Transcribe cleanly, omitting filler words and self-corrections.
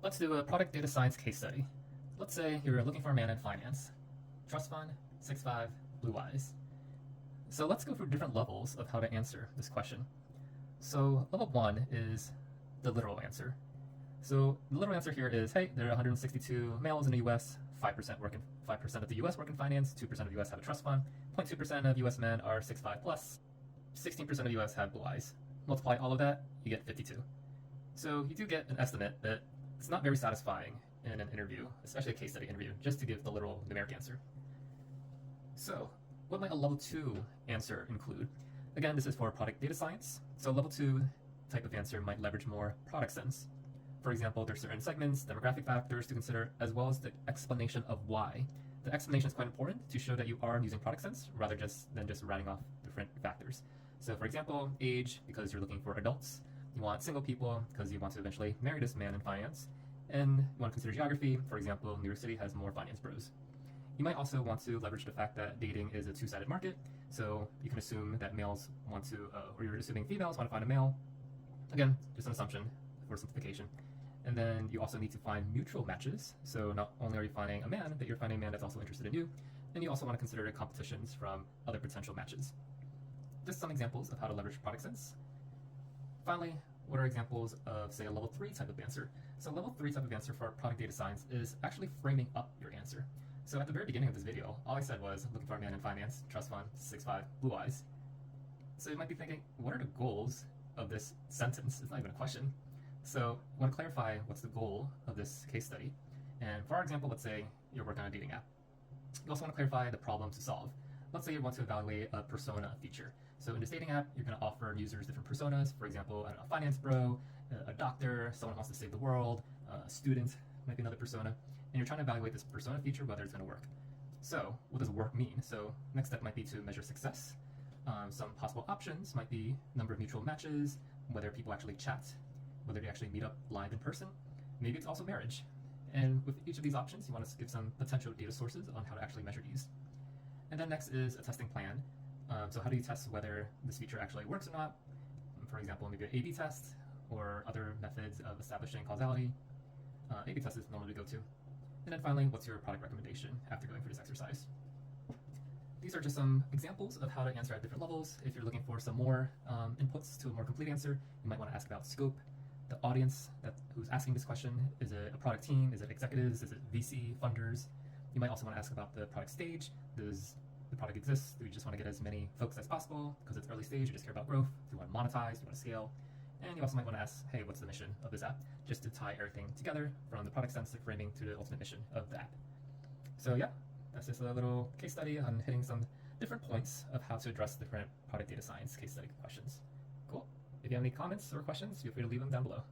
Let's do a product data science case study. Let's say you're looking for a man in finance. Trust fund, 6'5", blue eyes. So let's go through different levels of how to answer this question. So level 1 is the literal answer. So the literal answer here is, hey, there are 162 males in the US, 5% of the US work in finance, 2% of the US have a trust fund, 0.2% of US men are 6'5 plus, 16% of the US have blue eyes. Multiply all of that, you get 52. So you do get an estimate that it's not very satisfying in an interview, especially a case study interview, just to give the literal numeric answer. So what might a level 2 answer include? Again, this is for product data science. So level 2 type of answer might leverage more product sense. For example, there's certain segments, demographic factors to consider, as well as the explanation of why. The explanation is quite important to show that you are using product sense rather than just writing off different factors. So for example, age, because you're looking for adults. You want single people because you want to eventually marry this man in finance. And you want to consider geography. For example, New York City has more finance bros. You might also want to leverage the fact that dating is a two-sided market. So you can assume that males want to, or you're assuming females want to find a male. Again, just an assumption for simplification. And then you also need to find mutual matches. So not only are you finding a man, but you're finding a man that's also interested in you. And you also want to consider competitions from other potential matches. Just some examples of how to leverage product sense. Finally, what are examples of, say, a level 3 type of answer? So level 3 type of answer for product data science is actually framing up your answer. So at the very beginning of this video, all I said was looking for a man in finance, trust fund, 6'5", blue eyes. So you might be thinking, what are the goals of this sentence? It's not even a question. So I want to clarify what's the goal of this case study. And for our example, let's say you're working on a dating app. You also want to clarify the problem to solve. Let's say you want to evaluate a persona feature. So in this dating app, you're going to offer users different personas. For example, a finance bro, a doctor, someone who wants to save the world, a student might be another persona. And you're trying to evaluate this persona feature, whether it's going to work. So what does work mean? So next step might be to measure success. Some possible options might be number of mutual matches, whether people actually chat, whether they actually meet up live in person. Maybe it's also marriage. And with each of these options, you want to give some potential data sources on how to actually measure these. And then next is a testing plan. So how do you test whether this feature actually works or not? For example, maybe an A/B test or other methods of establishing causality. A/B test is normally to go to. And then finally, what's your product recommendation after going through this exercise? These are just some examples of how to answer at different levels. If you're looking for some more inputs to a more complete answer, you might want to ask about scope, the audience who's asking this question. Is it a product team? Is it executives? Is it VC funders? You might also want to ask about the product stage. Does the product exist? Do you just want to get as many folks as possible because it's early stage? You just care about growth. Do you want to monetize? Do you want to scale? And you also might want to ask, hey, what's the mission of this app? Just to tie everything together from the product sense to framing to the ultimate mission of the app. So yeah, that's just a little case study on hitting some different points of how to address different product data science case study questions. Cool. If you have any comments or questions, feel free to leave them down below.